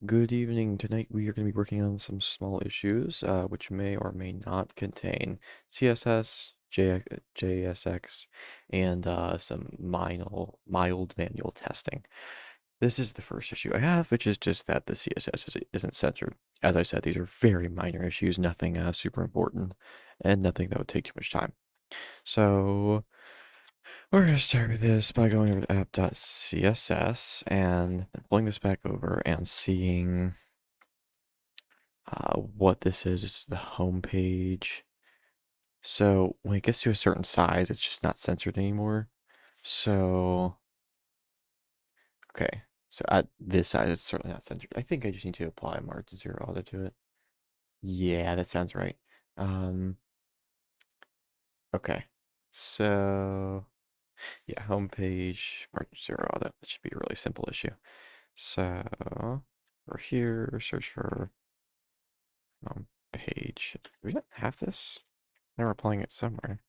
Good evening. Tonight we are going to be working on some small issues, which may or may not contain CSS, JSX, and some mild manual testing. This is the first issue I have, which is just that the CSS isn't centered. As I said, these are very minor issues, nothing super important, and nothing that would take too much time. So we're going to start with this by going over to app.css and pulling this back over and seeing what this is. This is the home page. So when it gets to a certain size, it's just not censored anymore. So, okay. So at this size, it's certainly not censored. I think I just need to apply margin 0 auto to it. Yeah, that sounds right. Okay. So, yeah, home page, margin 0 auto. That should be a really simple issue. So, we're here, search for home page. Do we not have this? Now we're applying it somewhere.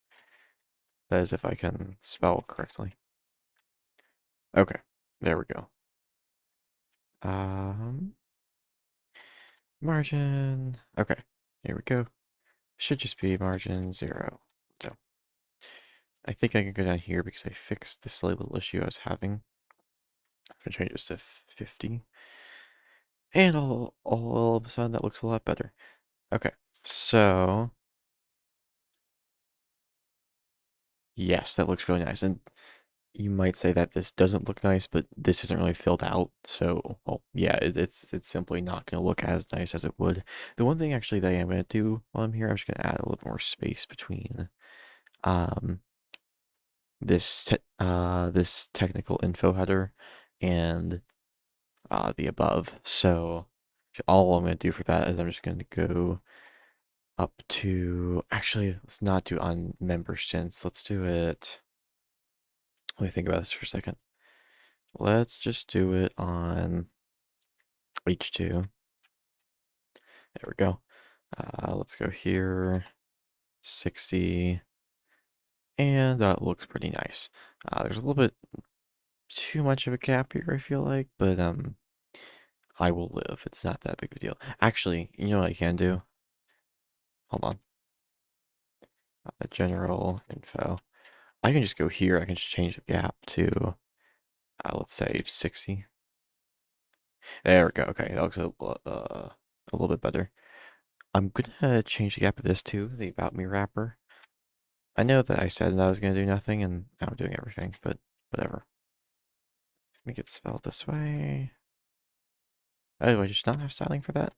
That is if I can spell correctly. Okay, there we go. Um, Margin. Okay, here we go. Should just be margin 0. So I think I can go down here because I fixed this little issue I was having. I'm gonna change this to 50. And all of a sudden that looks a lot better. Okay, so yes, that looks really nice. And you might say that this doesn't look nice, but this isn't really filled out. So, well, yeah, it's simply not going to look as nice as it would. The one thing actually that I am going to do while I'm here, I'm just going to add a little more space between um, this technical info header and the above. So all I'm going to do for that is I'm just going to go up to, actually, let's not do on member since. Let's do it. Let me think about this for a second. Let's just do it on H2. There we go. Let's go here, 60, and that looks pretty nice. There's a little bit too much of a gap here, I feel like, but I will live. It's not that big of a deal. Actually, you know what I can do? Hold on. General info. I can just go here. I can just change the gap to, let's say 60. There we go. Okay, that looks a little bit better. I'm gonna change the gap of this too, the About Me wrapper. I know that I said that I was gonna do nothing, and now I'm doing everything, but whatever. Make it spelled this way. Oh, do I just not have styling for that?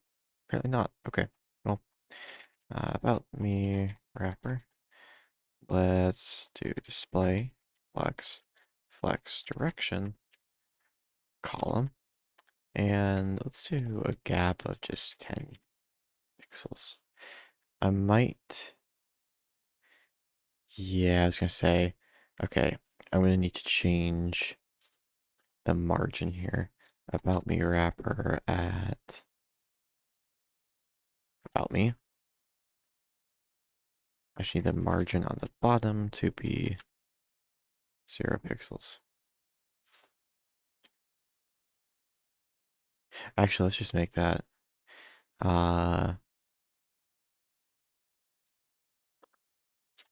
Apparently not. Okay, well, About Me wrapper. Let's do display, flex direction, column, and let's do a gap of just 10 pixels. I might, yeah, I was gonna say, okay, I'm gonna need to change the margin here. About Me wrapper at About Me. I just need the margin on the bottom to be 0 pixels. Actually, let's just make that,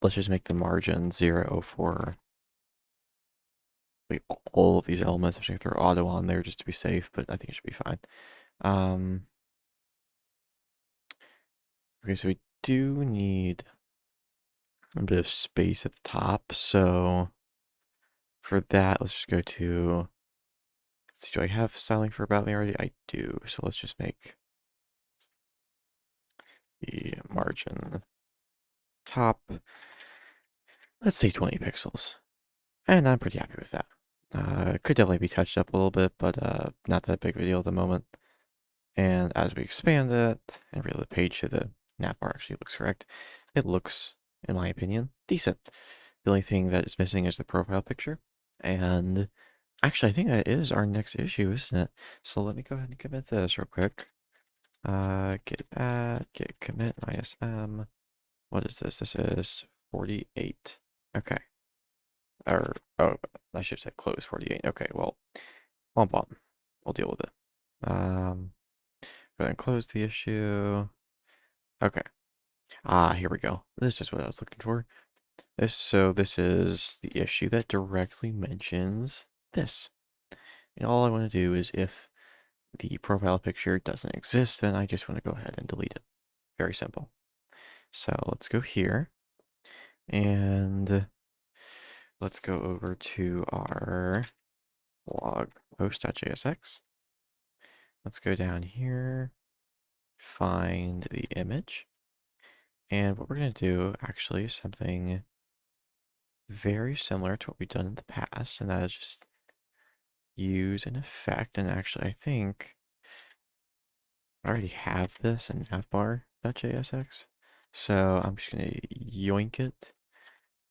let's just make the margin 0 for like all of these elements. I'm just gonna throw auto on there just to be safe, but I think it should be fine. Okay, so we do need a bit of space at the top. So for that, let's just go to, let's see, do I have styling for About Me already? I do. So let's just make the margin top, let's say 20 pixels. And I'm pretty happy with that. It could definitely be touched up a little bit, but not that big of a deal at the moment. And as we expand it and reload the page so the navbar actually looks correct, it looks, in my opinion, decent. The only thing that is missing is the profile picture. And actually, I think that is our next issue, isn't it? So let me go ahead and commit this real quick. Git add, git commit -m. What is this? This is 48. Okay. Or, oh, I should say close 48. Okay, well, womp womp. We'll deal with it. Go ahead and close the issue. Okay. Here we go. This is what I was looking for. This is the issue that directly mentions this. And all I want to do is if the profile picture doesn't exist, then I just want to go ahead and delete it. Very simple. So let's go here and let's go over to our blog post.jsx. Let's go down here, find the image. And what we're going to do actually is something very similar to what we've done in the past, and that is just use an effect. And actually, I think I already have this in navbar.jsx. So I'm just going to yoink it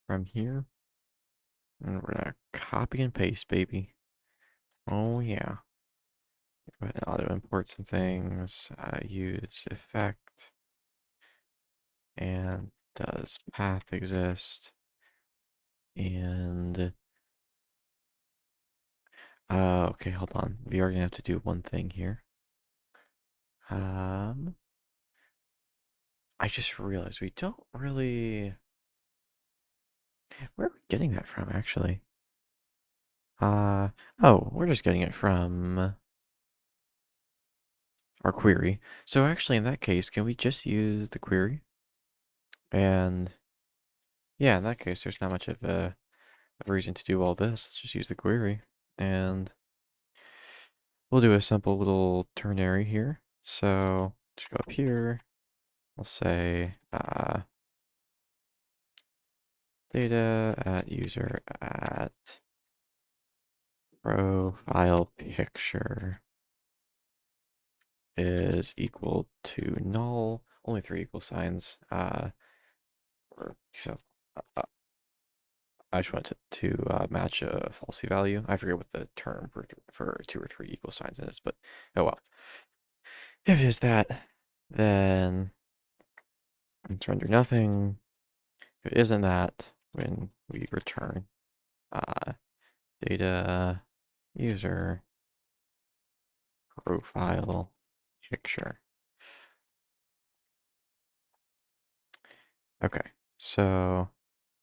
from here. And we're going to copy and paste, baby. Oh, yeah. Go ahead and auto import some things. Use effect. And does path exist? And okay, hold on. We are gonna have to do one thing here. I just realized we don't really. Where are we getting that from, actually? Oh, we're just getting it from our query. So actually, in that case, can we just use the query? And yeah, in that case, there's not much of a reason to do all this. Let's just use the query, and we'll do a simple little ternary here. So just go up here. We'll say data at user at profile picture is equal to null. Only 3 equal signs. So I just want to match a falsy value. I forget what the term for 2 or 3 equal signs is, but oh well. If it is that, then let's render nothing. If it isn't that, when we return data user profile picture. Okay, so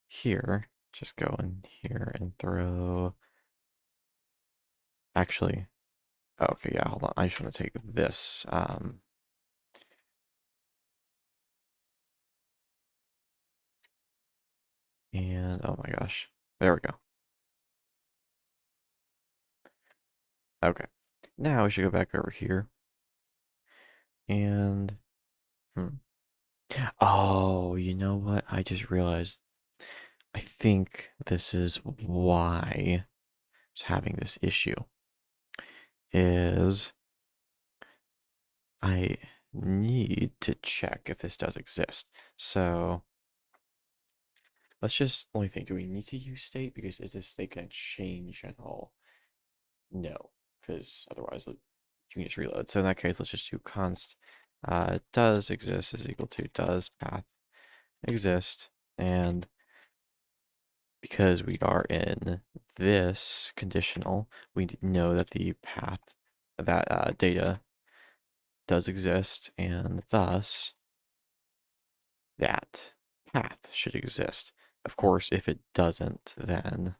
here, just go in here and throw. Actually, oh, okay, yeah, hold on. I just want to take this. And oh my gosh, there we go. Okay, now we should go back over here and. Oh, you know what? I just realized. I think this is why it's having this issue. Is I need to check if this does exist. So let's just only think, do we need to use state? Because is this state going to change at all? No, because otherwise you can just reload. So in that case, let's just do const does exist is equal to does path exist. And because we are in this conditional, we know that the path, that data does exist, and thus that path should exist. Of course, if it doesn't, then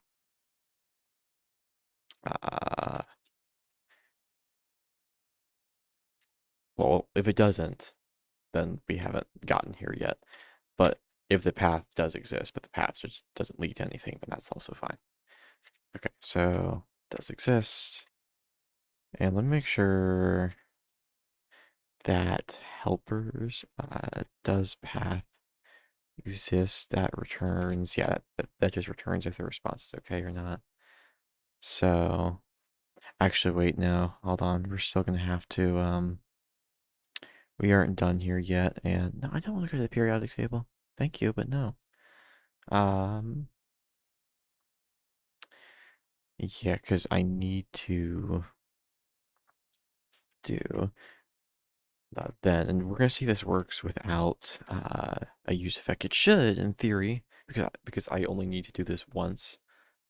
well, if it doesn't, then we haven't gotten here yet. But if the path does exist, but the path just doesn't lead to anything, then that's also fine. Okay, so does exist. And let me make sure that helpers does path exist, that returns, yeah, that just returns if the response is okay or not. So actually, wait, no, hold on, we're still gonna have to we aren't done here yet, and no, I don't want to go to the periodic table. Thank you, but no. Yeah, because I need to do that then, and we're gonna see this works without a use effect. It should, in theory, because I only need to do this once.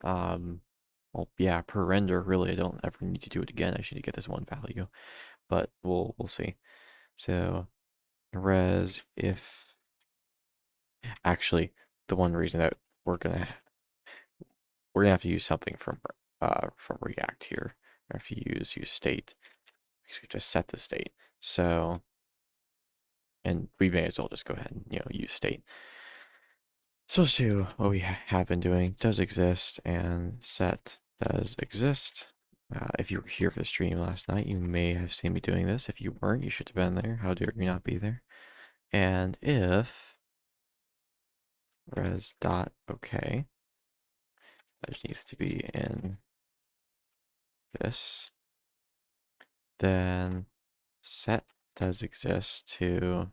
Well, yeah, per render, really, I don't ever need to do it again. I should get this one value. but we'll see. So res if actually the one reason that we're gonna have to use something from React here. If you use state, because we just set the state. So and we may as well just go ahead and use state. So let's do what we have been doing. Does exist and set does exist. If you were here for the stream last night, you may have seen me doing this. If you weren't, you should have been there. How dare you not be there? And if res dot okay, that needs to be in this, then set does exist to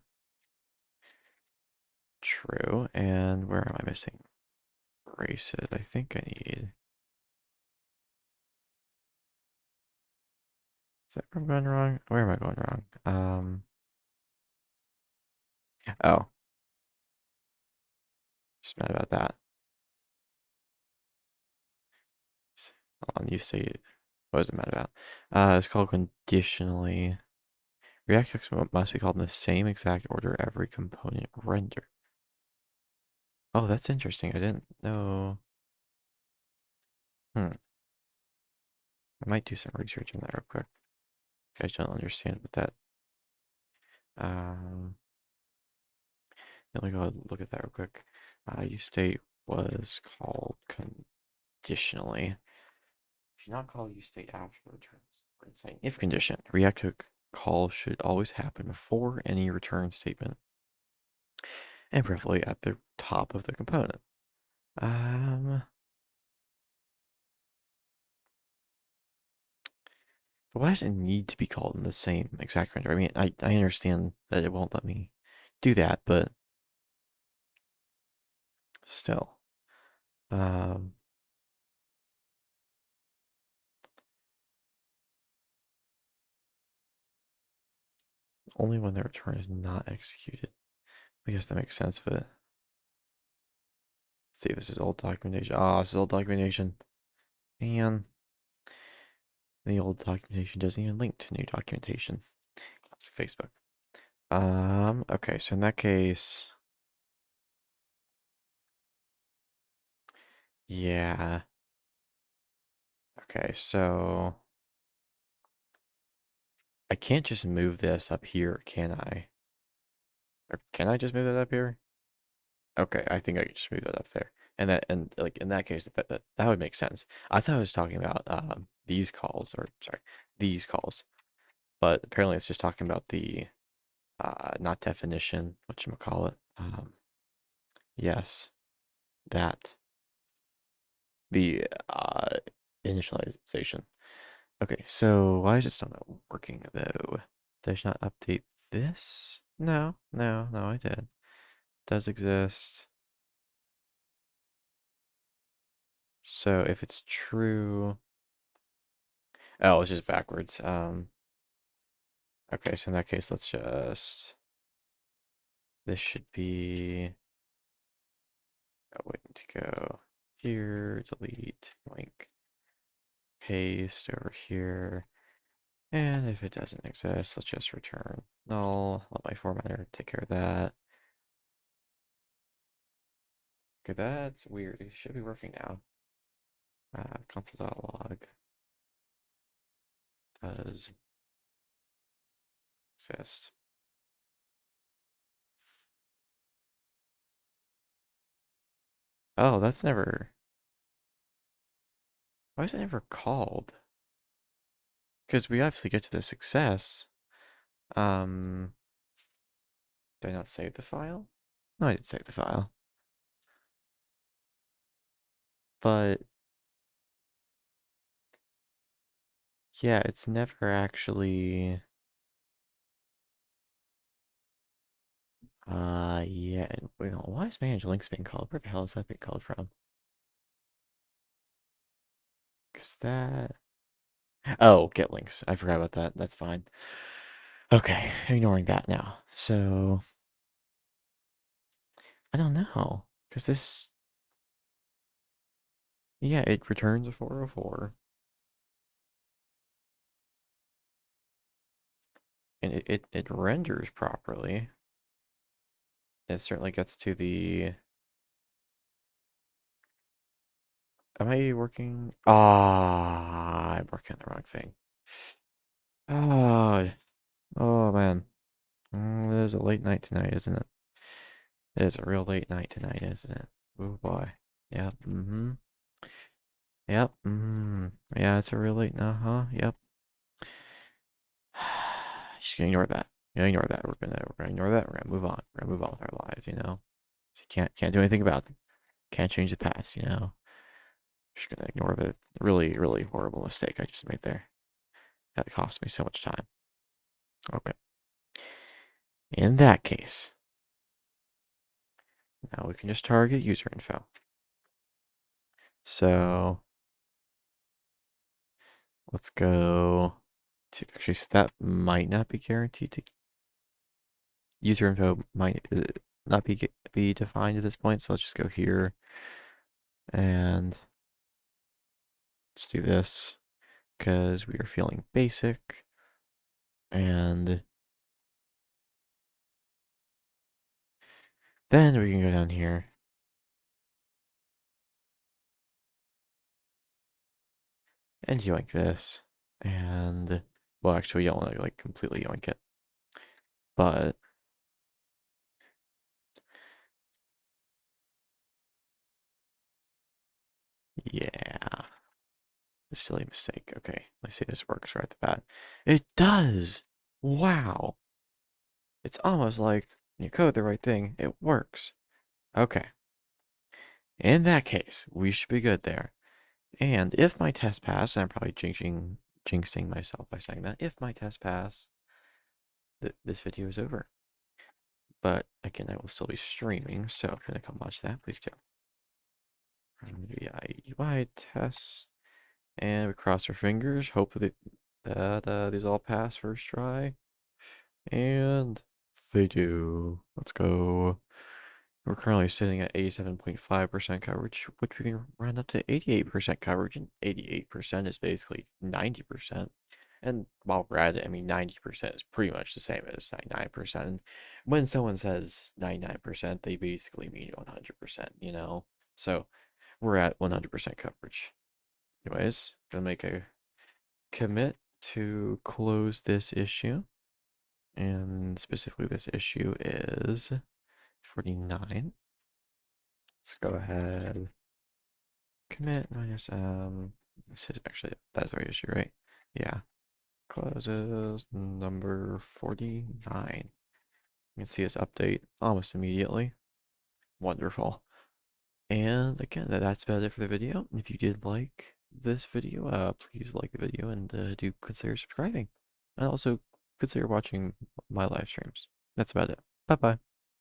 true. And where am I missing braces? I think I need. Is that where I'm going wrong? Where am I going wrong? Oh, just mad about that. Hold on, you say what was it mad about? It's called conditionally. React hooks must be called in the same exact order every component render. Oh, that's interesting. I didn't know. I might do some research on that real quick. I just don't understand what that. Um, Let me go look at that real quick. Ustate was called conditionally. Should not call ustate after returns. It's saying if condition. React hook call should always happen before any return statement, and preferably at the top of the component. But why does it need to be called in the same exact render? I mean, I understand that it won't let me do that, but still. Only when the return is not executed. I guess that makes sense, but let's see if this is old documentation. Ah, this is old documentation. Man, the old documentation doesn't even link to new documentation. It's Facebook. Okay, so in that case, yeah. Okay, so I can't just move this up here, can I? Or can I just move it up here? Okay, I think I can just move that up there. And like in that case, that would make sense. I thought I was talking about these calls, or sorry, these calls, but apparently it's just talking about the not definition, whatchamacallit. Yes, that the initialization. Okay, so why is it still not working though? Did I not update this? No, no, no, I did. Does exist. So if it's true, oh, it's just backwards. Okay, so in that case, let's just, this should be, oh, wait, to go here, delete, link, paste over here. And if it doesn't exist, let's just return null. Let my formatter take care of that. Okay, that's weird. It should be working now. Console.log does exist. Oh, that's never. Why is it never called? Because we obviously get to the success. Did I not save the file? No, I did save the file. But yeah, it's never actually. Yeah. Wait, why is manage links being called? Where the hell is that being called from? Because that. Oh, get links. I forgot about that. That's fine. Okay, ignoring that now. So I don't know. Because this. Yeah, it returns a 404. And it renders properly. It certainly gets to the... Am I working? Ah, I'm working on the wrong thing. Oh, oh man. It is a late night tonight, isn't it? It is a real late night tonight, isn't it? Oh boy. Yep. Mm-hmm. Yep. Mm-hmm. Yeah, it's a real late. Uh-huh. Yep. Just gonna ignore that. Gonna ignore that. We're gonna ignore that. We're gonna move on. We're gonna move on with our lives, you know. So can't do anything about it. Can't change the past, you know. Just gonna ignore the really, really horrible mistake I just made there. That cost me so much time. Okay. In that case, now we can just target user info. So let's go to actually, so that might not be guaranteed to user info might not be defined at this point. So let's just go here and let's do this because we are feeling basic. And then we can go down here and yoink this. And well, actually, we don't want to like completely yoink it, but yeah, a silly mistake. Okay, let's see if this works right at the bat. It does. Wow. It's almost like when you code the right thing, it works. Okay. In that case, we should be good there. And if my test pass, and I'm probably jinxing myself by saying that, if my test pass, this video is over. But again, I will still be streaming, so if you're gonna come watch that, please do. UI test, and we cross our fingers. Hope that these all pass first try, and they do. Let's go. We're currently sitting at 87.5% coverage, which we can round up to 88% coverage, and 88% is basically 90%. And while we're at it, I mean, 90% is pretty much the same as 99%. When someone says 99%, they basically mean 100%, you know? So we're at 100% coverage. Anyways, gonna make a commit to close this issue. And specifically, this issue is 49. Let's go ahead. Commit minus this is actually that's the right issue, right? Yeah. Closes number 49. You can see this update almost immediately. Wonderful. And again, that's about it for the video. If you did like this video, please like the video and do consider subscribing. And also consider watching my live streams. That's about it. Bye bye.